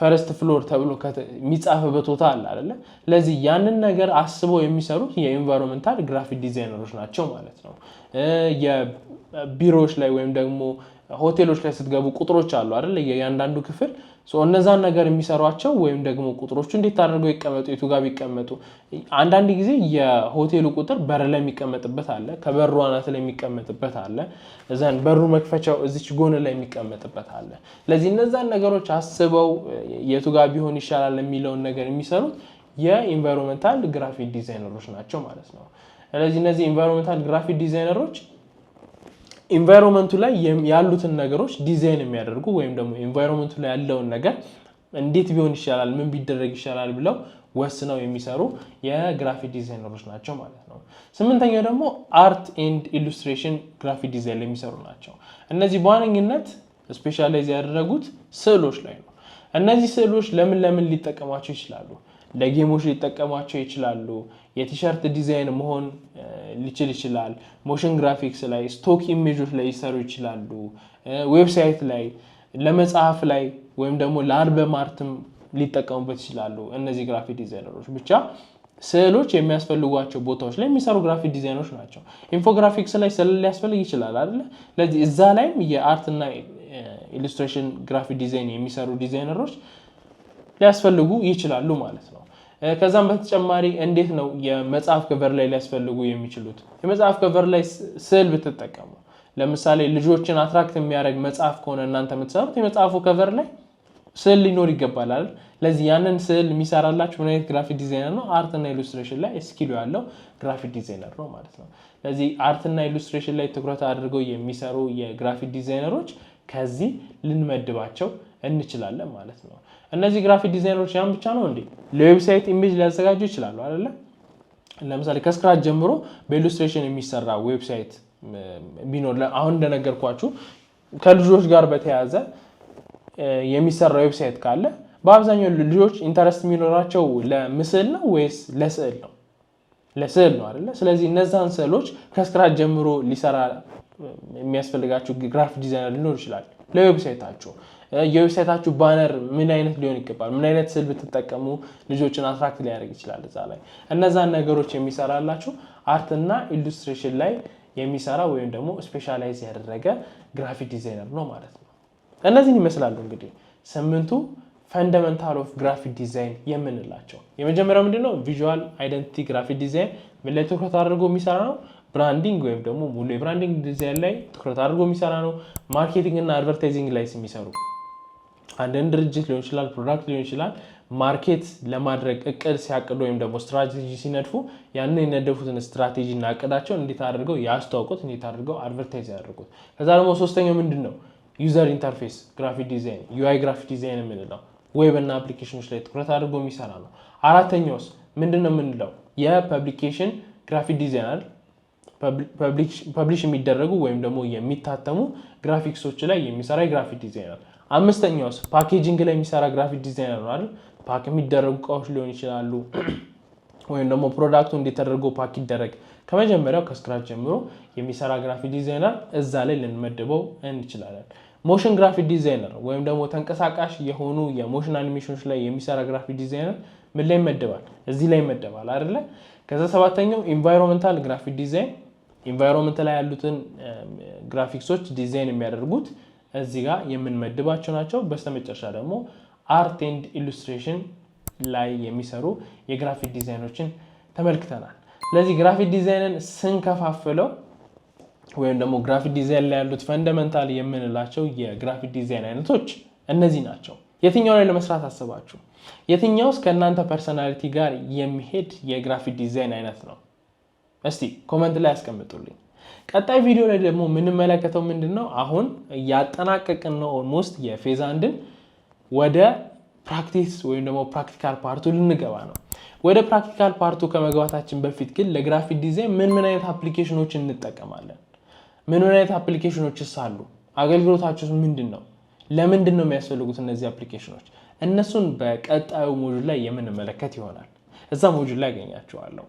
[SPEAKER 1] ፈርስት ፍሎር ተብሎ የሚጻፍበት ቦታ አለ አይደል ለዚህ ያንን ነገር አስበው የሚሰሩት የኢንቫይሮንመንታል ግራፊክ ዲዛይነሮች ናቸው ማለት ነው የቢሮዎች ላይ ወይም ደግሞ ሆቴሎች ላይ ስትገቡ ቁጥሮች አሉ አይደል የእያንዳንዱ ክፍል እነዛን ነገር የሚሰሯቸው ወይም ደግሞ ቁጥሮቹ እንዴት አድርገው ይቀመጡ የቱ ጋር ቢቀመጡ አንዳንድ ጊዜ የሆቴሉ ቁጥር በር ላይ የሚቀመጥበት አለ ከበሩ አናት ላይ የሚቀመጥበት አለ እዛን በሩ መክፈቻው እዚች ጎን ላይ የሚቀመጥበት አለ ስለዚህ እነዛን ነገሮች አስበው የቱ ጋር ቢሆን ይሻላል የሚለውን ነገር የሚሰሩት የኢንቫይሮንመንታል ግራፊክ ዲዛይነሮች ናቸው ማለት ነው ስለዚህ እነዚህ ኢንቫይሮንመንታል ግራፊክ ዲዛይነሮች ኢንቫይሮንመንቱ ላይ ያሉትን ነገሮች ዲዛይን የሚያደርጉ ወይም ደግሞ ኢንቫይሮንመንቱ ላይ ያለውን ነገር እንዴት ቢሆን ይሻላል ምን ቢደረግ ይሻላል ብለው ወስነው የሚሰሩ የግራፊክ ዲዛይነሮች ናቸው ማለት ነው ስምንተኛው ደግሞ አርት ኤንድ ኢሉስትሬሽን ግራፊክ ዲዛይን የሚሰሩ ናቸው እነዚህ በዋነኝነት ስፔሻላይዝ ያደረጉት ስዕሎች ላይ ነው እነዚህ ስዕሎች ለምን ሊጠቀማቸው ይችላሉ ለጌሞች ሊጠቀማቸው ይችላሉ የቲሸርት ዲዛይን መሆን ሊችል ይችላል ሞሽን ግራፊክስ ላይ ስቶክ ኢሜጆች ላይ ይሰሩ ይችላሉ ዌብሳይት ላይ ለመጽሐፍ ላይ ወይም ደግሞ ለአልበም አርትም ሊጠቀሙበት ይችላሉ እነዚህ ግራፊክ ዲዛይነሮች ብቻ ስዕሎች የሚያስፈልጓቸው ቦታዎች ላይ የሚሰሩ ግራፊክ ዲዛይነሮች ናቸው ኢንፎግራፊክስ ላይ ስዕል ሊያስፈልግ ይችላል አይደል ስለዚህ እዛ ላይም የአርት እና ኢሉስትሬሽን ግራፊክ ዲዛይን የሚሰሩ ዲዛይነሮች ሊያስፈልጉ ይችላሉ ማለት ነው ከዛም በተጨማሪ እንዴት ነው የመጽሐፍ ከቨር ላይ ሊያስፈልጉ የሚችሉት የመጽሐፍ ከቨር ላይ ስዕል ብትጠቀሙ ለምሳሌ ልጆችን አትራክት የሚያደርግ መጽሐፍ ከሆነ እናንተ የምትሰሩት የመጽሐፉ ከቨር ላይ ስዕል ሊኖር ይገባል አይደል ለዚህ ያንን ስዕል የሚሰራላችሁ ምን አይነት ግራፊክ ዲዛይነር ነው አርት እና ኢሉስትሬሽን ላይ ስኪል ያለው ግራፊክ ዲዛይነር ነው ማለት ነው ስለዚህ አርት እና ኢሉስትሬሽን ላይ ትኩረት አድርገው የሚሰሩ የግራፊክ ዲዛይነሮች ከዚህ ልንመድባቸው እንችላለን ማለት ነው እነዚህ ግራፊክ ዲዛይነሮች ያን ብቻ ነው እንዴ ለዌብሳይት ኢሜጅ ሊያዘጋጁ ይችላሉ አይደል ለምሳሌ ከስክራች ጀምሮ በኢሉስትሬሽን የሚሰራ ዌብሳይት ቢኖር አሁን እንደነገርኳችሁ ከልጆች ጋር በተያያዘ የሚሰራ ዌብሳይት ካለ በአብዛኛው ልጆች ኢንተረስት የሚኖራቸው ለምስል ነው ወይስ ለስዕል ነው ለስዕል ነው አይደል ስለዚህ እነዛን ስዕሎች ከስክራች ጀምሮ ሊሰራ የሚያስፈልጋችሁ ግራፊክ ዲዛይነር ሊኖር ይችላል ለዌብሳይታችሁ የዌብሳይታችሁ ባነር ምን አይነት ሊሆን ይገባል ምን አይነት ስዕል ብትጠቀሙ ልጆችን አትራክት ሊያደርግ ይችላል እዛ ላይ እነዛን ነገሮች የሚሰራላችሁ አርት እና ኢሉስትሬሽን ላይ የሚሰራ ወይም ደግሞ ስፔሻላይዝ ያደረገ ግራፊክ ዲዛይነር ነው ማለት ነው እነዚህን ይመስላሉ እንግዲህ ስምንቱ ፈንዳሜንታል ኦፍ ግራፊክ ዲዛይን የምንላቸው የመጀመሪያው ምንድነው ቪዥዋል አይደንቲቲ ግራፊክ ዲዛይን ምን ላይ ትኩረት አድርጎ የሚሰራ ነው ብራንዲንግ ወይም ደግሞ ሙሉ የብራንዲንግ ዲዛይን ላይ ትኩረት አድርጎ የሚሰራ ነው ማርኬቲንግ እና አድቨርታይዚንግ ላይ የሚሰሩ አንድን ድርጅት ሊሆን ይችላል ፕሮዳክት ሊሆን ይችላል ማርኬት ለማድረግ እቅድ ሲያቅዱ ወይም ደግሞ ስትራቴጂ ሲነድፉ ያንን የነደፉትን ስትራቴጂ እና እቅዳቸው እንዴት አድርገው ያስተዋውቁት እንዴት አድርገው አድቨርታይዝ ያደርጉት ከዛ ደግሞ ሶስተኛው ምንድነው ዩዘር ኢንተርፌስ ግራፊክ ዲዛይን ዩአይ ግራፊክ ዲዛይን የምንለው ዌብ እና አፕሊኬሽኖች ላይ ትኩረት አድርጎ የሚሰራ ነው አራተኛውስ ምንድነው የምንለው የፐብሊኬሽን ግራፊክ ዲዛይነር ፐብሊሽ የሚደረጉ ወይም ደግሞ የሚታተሙ ግራፊክሶች ላይ የሚሰራ ግራፊክ ዲዛይነር አምስተኛውስ ፓኬጂንግ ላይ የሚሰራ ግራፊክ ዲዛይነር ነው አይደል ፓክ የሚደረጉ እቃዎች ሊሆን ይችላሉ ወይም ደግሞ ፕሮዳክቱ እንዴት ተደርጎ ፓክ ይደረግ ከመጀመሪያው ከስክራች ጀምሮ የሚሰራ ግራፊክ ዲዛይነር እዛ ላይ ልንመድበው እንችላለን ሞሽን ግራፊክ ዲዛይነር ወይም ደግሞ ተንቀሳቃሽ የሆኑ የሞሽን አኒሜሽኖች ላይ የሚሰራ ግራፊክ ዲዛይነር ምን ላይ ይመደባል እዚህ ላይ ይመደባል አይደል ከዛ ሰባተኛው ኢንቫይሮንመንታል ግራፊክ ዲዛይን ኢንቫይሮንመንት ላይ ያሉትን ግራፊክሶች ዲዛይን የሚያደርጉት እዚህ ጋር የምንመድባቸው ናቸው በስተመጨረሻ ደግሞ አርት ኤንድ ኢሉስትሬሽን ላይ የሚሰሩ የግራፊክ ዲዛይኖችን ተመልክተናል ስለዚህ ግራፊክ ዲዛይንን ስንከፋፍለው ወይም ደግሞ ግራፊክ ዲዛይን ላይ ያሉት ፈንዳሜንታል የምንላቸው የግራፊክ ዲዛይን አይነቶች እነዚህ ናቸው የትኛው ላይ ለመስራት አስባችሁ የትኛውስ ከእናንተ ፐርሰናሊቲ ጋር የሚሄድ የግራፊክ ዲዛይን አይነት ነው እስቲ ኮሜንት ላይ አስቀምጡልኝ ቀጣይ ቪዲዮ ላይ ደግሞ የምንመለከተው ምንድነው አሁን ያጠናቀቅን ነው ኦልሞስት የፌዝ አንድን ወደ ፕራክቲስ ወይም ደግሞ ፕራክቲካል ፓርቱ ልንገባ ነው ወደ ፕራክቲካል ፓርቱ ከመግባታችን በፊት ግን ለግራፊክ ዲዛይን ምን አይነት አፕሊኬሽኖችን እንጠቀማለን ምን አይነት አፕሊኬሽኖችስ አሉ አገልግሎታቸው ምንድነው ለምንድነው የሚያስፈልጉት እነዚህ አፕሊኬሽኖች እነሱን በቀጣዩ ሞጁል ላይ የምንመለከት ይሆናል እዛ ሞጁል ላይ አገኛቸዋለሁ